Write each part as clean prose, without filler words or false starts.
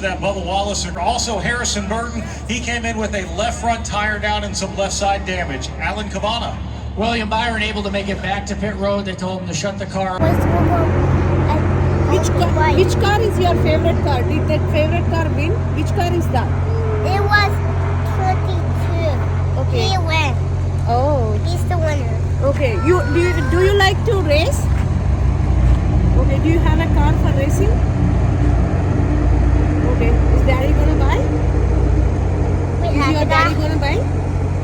that Bubba Wallace. Also Harrison Burton, he came in with a left front tire down and some left side damage. Alan Cavana. William Byron able to make it back to pit road. They told him to shut the car. Which car is your favorite car? Did that favorite car win? Which car is that? It was 22. Okay. He went. Oh. He's the winner. Okay. Do you like to race? Okay. Do you have a car for racing? Okay. Is Daddy gonna buy? Is your daddy gonna buy?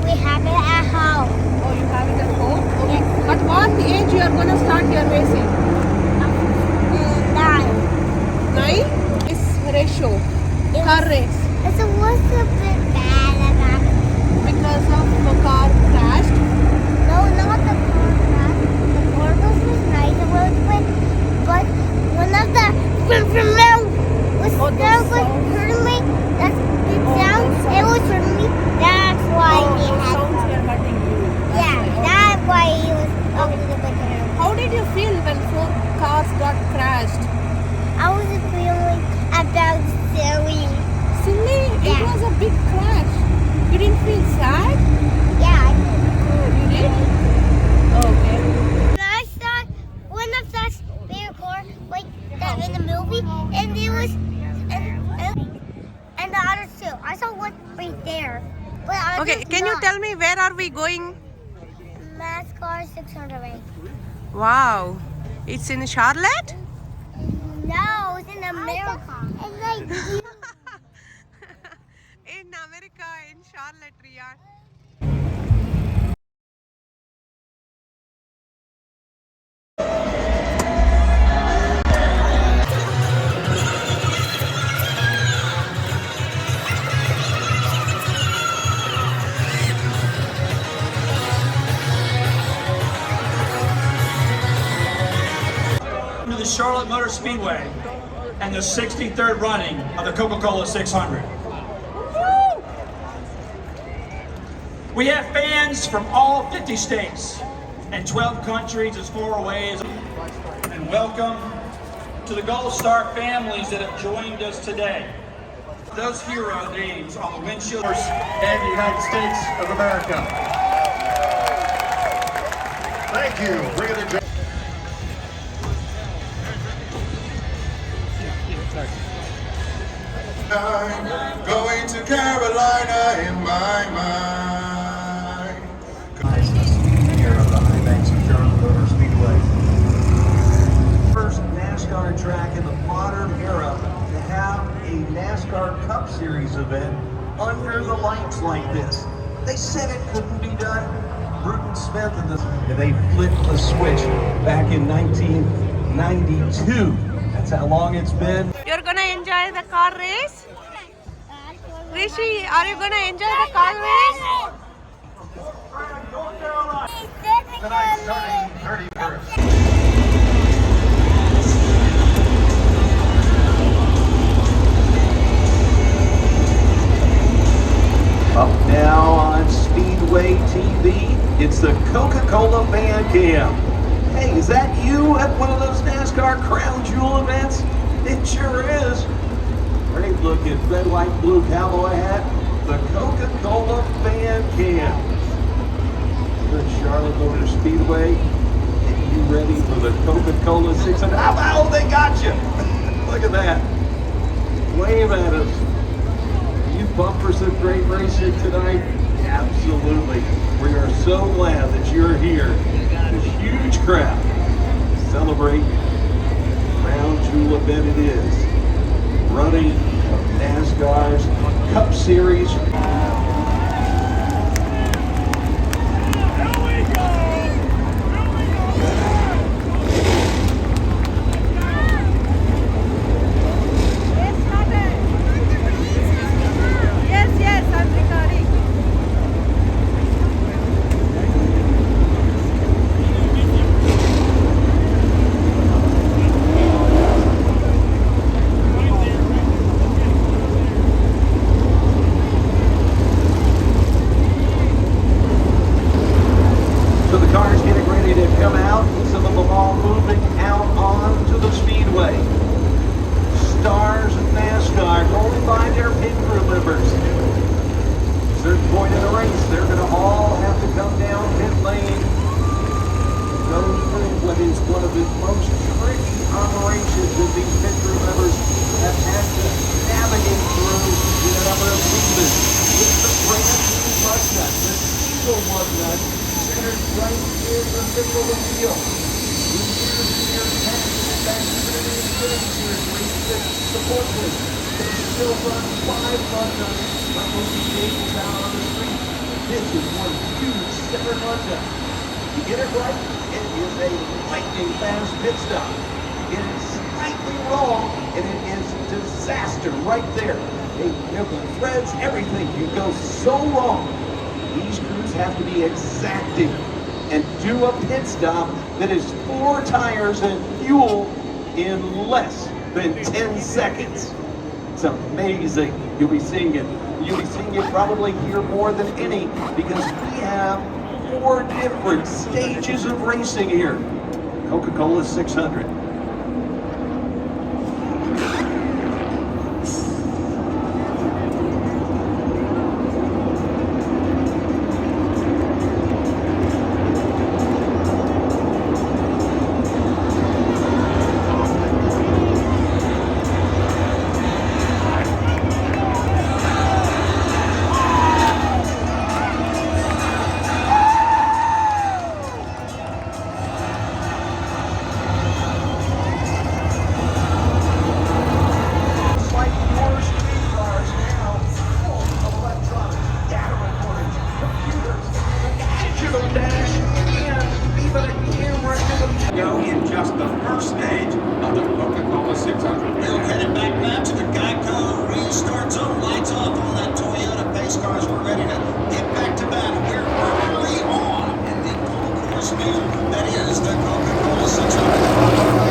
We have it at home. Oh, you have it at home? Okay. At what age you are gonna start your racing? 9? It's ratio. Car race. It was a bit bad about it. Because of the car crashed? No, not the car crash. The car was nice a little bit, but one of the was hurting me. That's the sound. It was hurting me. That's why he had. Sounds were hurting you. Yeah, that's why he was talking to the car. How did you feel when 4 cars got crashed? I was feeling about silly. Silly? Yeah. It was a big crash. You didn't feel sad? Yeah, I did. You did? Okay. When I saw one of that bigger car, like that in the movie, and it was, and the others too. I saw one right there. But I Okay, can you tell me where are we going? NASCAR 600 race. Wow. It's in Charlotte? No, it's in America. It's like In America, in Charlotte, Riyadh. To the Charlotte Motor Speedway and the 63rd running of the Coca-Cola 600. We have fans from all 50 states and 12 countries as far away as. And welcome to the Gold Star families that have joined us today. Those hero names on the windshield And the United States of America. Thank you. Bring it I'm going to Carolina in my mind. here on the high banks of Charlotte Motor Speedway. First NASCAR track in the modern era to have a NASCAR Cup Series event under the lights like this. They said it couldn't be done. Bruton Smith and they flipped the switch back in 1992. That's how long it's been. You're gonna enjoy the car race? Rishi, are you gonna enjoy the car race? Tonight starting 31st. Up now on Speedway TV, it's the Coca-Cola Fan Cam. Hey, is that you at one of those NASCAR Crown Jewel events? It sure is. Great looking red, white, blue cowboy hat. The Coca-Cola Fan Cam. Here at Charlotte Motor Speedway. Getting you ready for the Coca-Cola 600. Oh, they got you. Look at that. Wave at us. You bumpers of great racing tonight? Absolutely. We are so glad that you're here. This huge crowd to celebrate Crown Jewel event it is. Running of NASCAR's Cup Series. Yes, I'm recording. So the cars getting ready to come out. Some of them all moving out onto the speedway. stars of NASCAR going by their pit crew members. At a certain point in the race, they're going to all have to come down pit lane, go through what is one of the most tricky operations that these pit crew members have had to navigate through in a number of seasons. It's the brand new mud nut, the diesel mud nut, centered right in the middle of the wheel. In years past, in fact, even in the experience years, where you could support this, they still run 5 mud nuts by moving vehicles out on the street. This is one huge center mud nut. You get it right, it is a lightning fast pit stop. It is slightly wrong, and it is disaster right there. Hey, the threads, everything can go so wrong. These crews have to be exacting and do a pit stop that is 4 tires and fuel in less than 10 seconds. It's amazing. You'll be seeing it. You'll be seeing it probably here more than any, because we have 4 different stages of racing here. Coca-Cola 600. In just the first stage of the Coca-Cola 600. We'll headed back now to the Geico restart zone. Lights off on that Toyota pace cars. We're ready to get back to battle. We're early on in the concourse meal that is the Coca-Cola 600.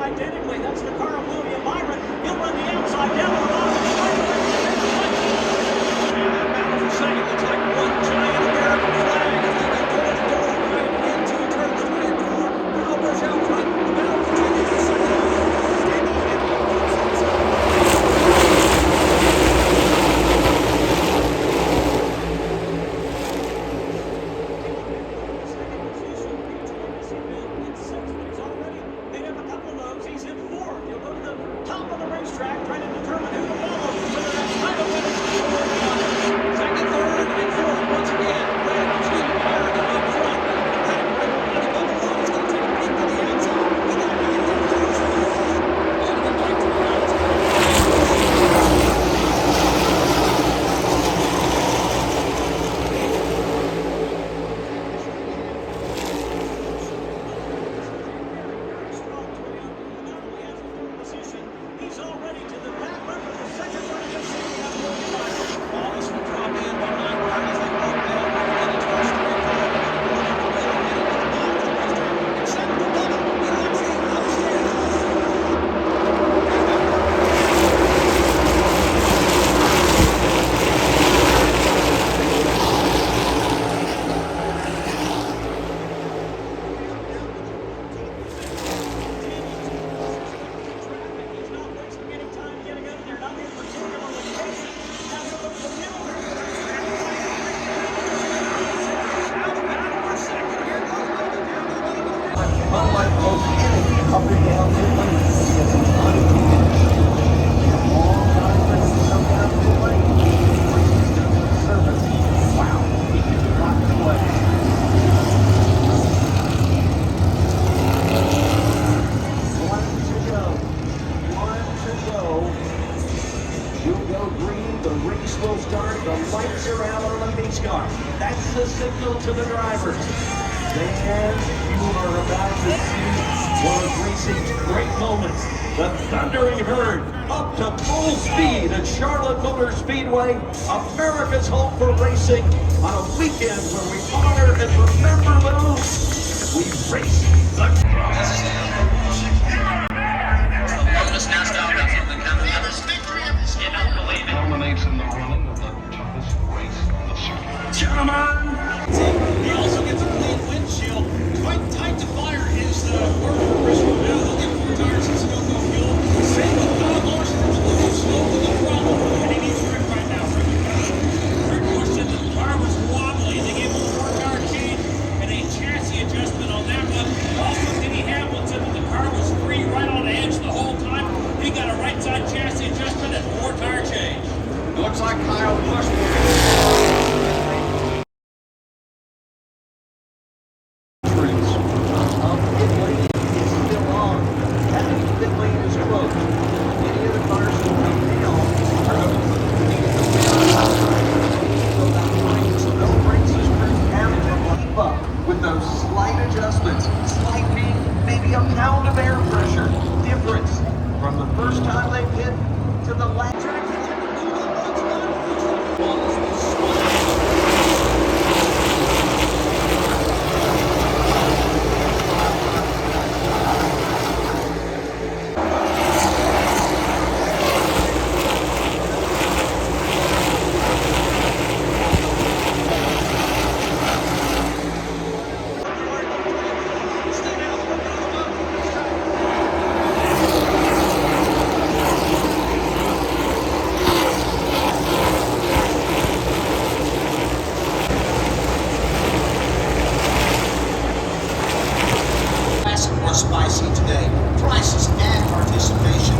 Identically, that's the car of William Byron. He'll run the outside down the line. And that battle for second looks like one giant American flag as they get door to door right into turns 3 and 4. Kyle Busch out front. The battle continues for second. He's in 4th. He'll go to the top of the racetrack, trying to determine who to follow. Whether that's title winners or not. Second, third, and 4th once again. Red, Steve Byron up front. Red, Money Bubba Long's going to take a peek to the outside. He might be in there first. All the way to the outside. He's already to the back row of the second row. You'll see we have William Byron. All this will drop in behind Byron as they walk down in the turns 3 and 4. Except for Bubba. He lets him upstairs. Unlike most any up and down pit lane, it's an unconditioned. Long time for him to come down pit lane. Service. Wow, he is rock and play. One to go. You'll go green, the race will start, the lights are out on the pace car. That's the signal to the drivers. And you are about to see one of racing's great moments. The thundering herd up to full speed at Charlotte Motor Speedway, America's home for racing, on a weekend where we honor and remember those we race the pound of air pressure difference from the first time they hit to the last. More spicy today. Prices and participation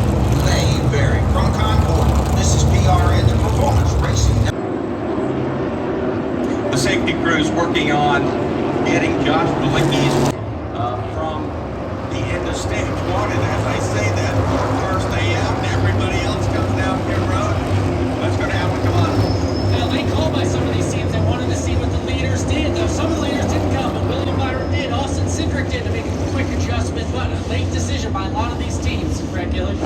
may vary. From Concord, this is PRN, the Performance Racing. The safety crew is working on getting Josh Balicki's from the end of stage one. And as I say that, first they out and everybody else comes down pit road. What's going to happen? Come on. Well, they called by some of these teams. They wanted to see what the leaders did. Though some of the leaders didn't come, but William Byron did. Austin Cindric did to make a quick adjustment, but a late decision by a lot of these teams. Brad Gillen.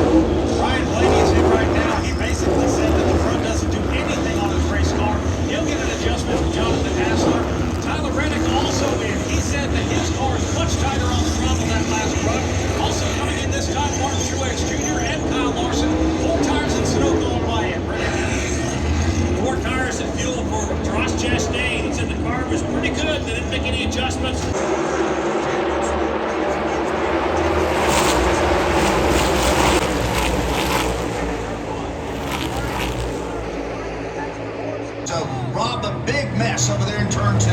Ryan Blaney's in right now. He basically said that the front doesn't do anything on his race car. He'll get an adjustment from Jonathan Hassler. Tyler Reddick also in. He said that his car is much tighter on the front on that last run. Also coming in this time, Martin Truex Jr. and Kyle Larson. 4 tires in Sunoco on my end. Reddick. 4 tires and fuel for Josh Chastain. He said the car was pretty good. They didn't make any adjustments. So, Rob, a big mess over there in turn 2.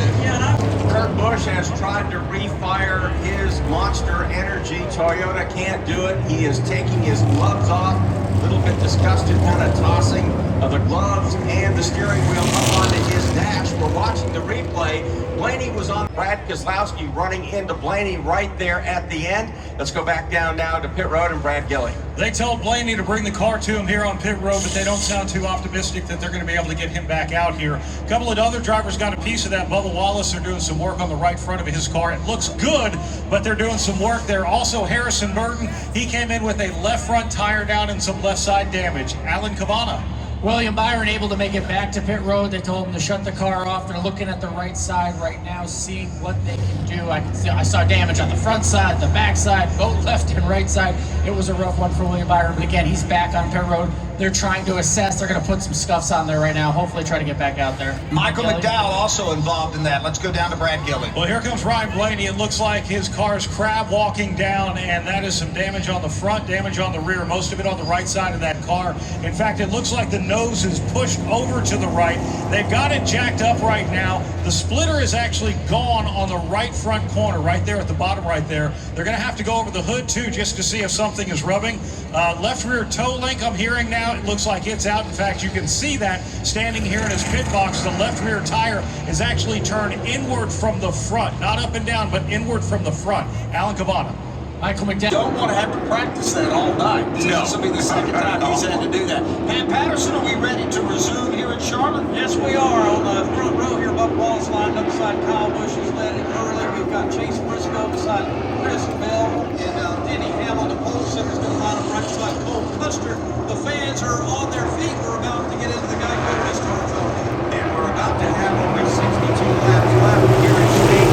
Kurt Busch has tried to refire his Monster Energy. Toyota can't do it. He is taking his gloves off. A little bit disgusted, kind of tossing the gloves and the steering wheel up onto his dash. We're watching the replay. Blaney was on Brad Keselowski running into Blaney right there at the end. Let's go back down now to pit road and Brad Gilly. They told Blaney to bring the car to him here on pit road, but they don't sound too optimistic that they're going to be able to get him back out here. A couple of other drivers got a piece of that. Bubba Wallace, they're doing some work on the right front of his car. It looks good, but they're doing some work there. Also, Harrison Burton, he came in with a left front tire down and some left side damage. Alan Cavana. William Byron able to make it back to pit road. They told him to shut the car off. They're looking at the right side right now, seeing what they can do. I saw damage on the front side, the back side, both left and right side. It was a rough one for William Byron, but again, he's back on pit road. They're trying to assess. They're going to put some scuffs on there right now. Hopefully try to get back out there. Michael McDowell also involved in that. Let's go down to Brad Gilly. Well, here comes Ryan Blaney. It looks like his car's crab walking down, and that is some damage on the front, damage on the rear, most of it on the right side of that car. In fact, it looks like the nose is pushed over to the right. They've got it jacked up right now. The splitter is actually gone on the right front corner, right there at the bottom right there. They're going to have to go over the hood, too, just to see if something is rubbing. Left rear toe link, I'm hearing now. It looks like it's out. In fact, you can see that standing here in his pit box. The left rear tire is actually turned inward from the front. Not up and down, but inward from the front. Alan Cavana. Michael McDowell. Don't want to have to practice that all night. This will be the second time he's had to do that. Pat Patterson, are we ready to resume here in Charlotte? Yes, we are. On the front row here, Buck Wallace lined up beside Kyle Busch. He's led it early. We've got Chase Briscoe beside Chris Bell and Denny Hamlin. The pole sitter's going to line up right beside Cole Custer. The fans are on their feet. We're about to get into the Geico restart zone. And we're about to have only 62 laps left here in stage.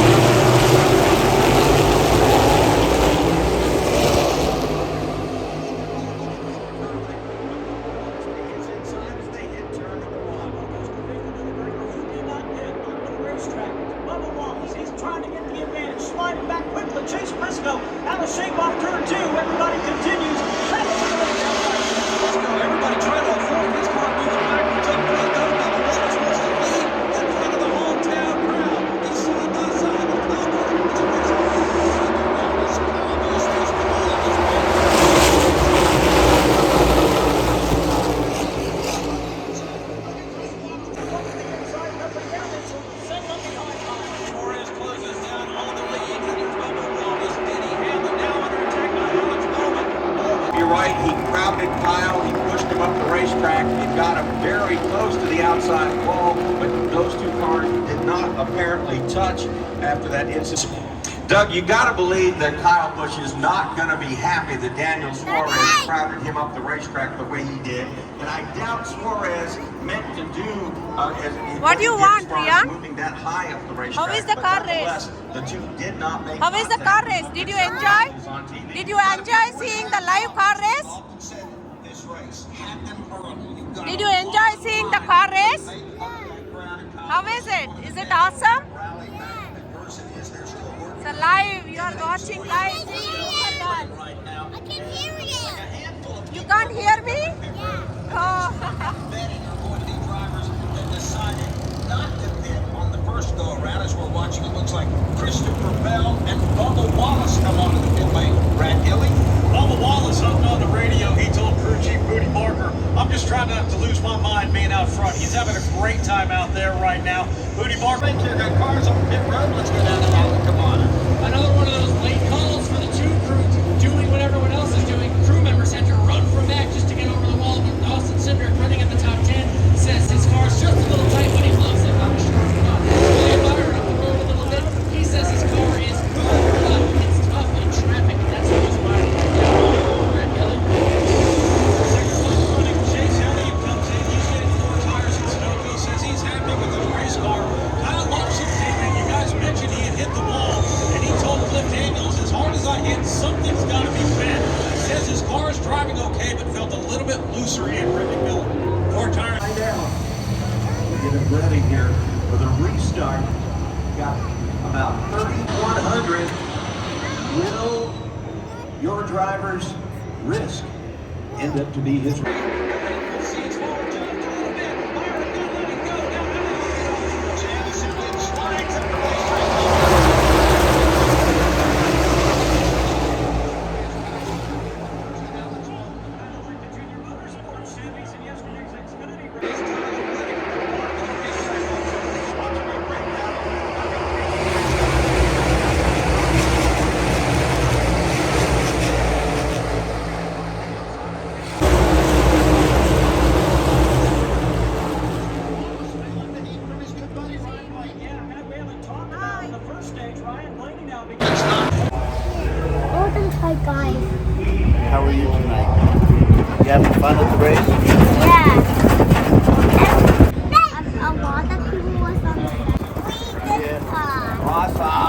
Bubba Wallace, he's trying to get the advantage, sliding back quickly. Chase Briscoe out of shape off turn 2. Everybody continues. Everybody trying to avoid this car moving backwards up the road. Bubba Wallace wants to lead in front of the hometown crowd. He's side by side with Torres closes down on the lead. And here's Bubba Wallace. Denny Hamlin now under attack by Alex Bowman. You're right, he crowded Kyle, he pushed him up the racetrack, he got him very close to the outside wall, but those two cars did not apparently touch after that incident. Doug, you got to believe that Kyle Busch is not going to be happy that Daniel Suarez crowded him up the racetrack the way he did. And I doubt Suarez meant to do What do you want, Priyan? moving that high up the racetrack. How is the car race? The two did not make How is the car race? Did you enjoy? Did you enjoy seeing the live car race? Did you enjoy seeing the car race? How is it? Is it awesome? So live, you are watching live. I can hear you. You can't hear me? Oh. Not to pit on the first go around as we're watching. It looks like Christopher Bell and Bubba Wallace come onto the pit lane. Brad Gilly. Bubba Wallace up on the radio, he told crew chief Booty Barker, I'm just trying not to lose my mind being out front. He's having a great time out there right now. Booty Barker. Thank you. Got cars on pit road. Let's go down to Alan. Come on. Another one of those late calls for the two crew doing what everyone else is doing. Crew members had to run from back just to get over the wall. But Austin Cindric, running at the top 10, says his car's just a little tight, but he loves it. I'm sure it's not. William Byron up the road a little bit. He says his car is good, but it's tough in traffic, and that's what he's riding. Brad Kelly. Second one running, Chase Elliott comes in. He's getting 4 tires in Sunoco. Says he's happy with his race car. Kyle Larson came in. You guys mentioned he had hit the wall, and he told Cliff Daniels, as hard as I hit, something's got to be bent. Says his car is driving okay, but felt a little bit looser in Ricky Miller. 4 tires. Right down. Get it ready here for the restart. Got about 3,100. Will your driver's risk end up to be his risk? Hi guys. How are you tonight? You having fun at the race? Yeah. A lot of people was on the track. We did fun. Awesome.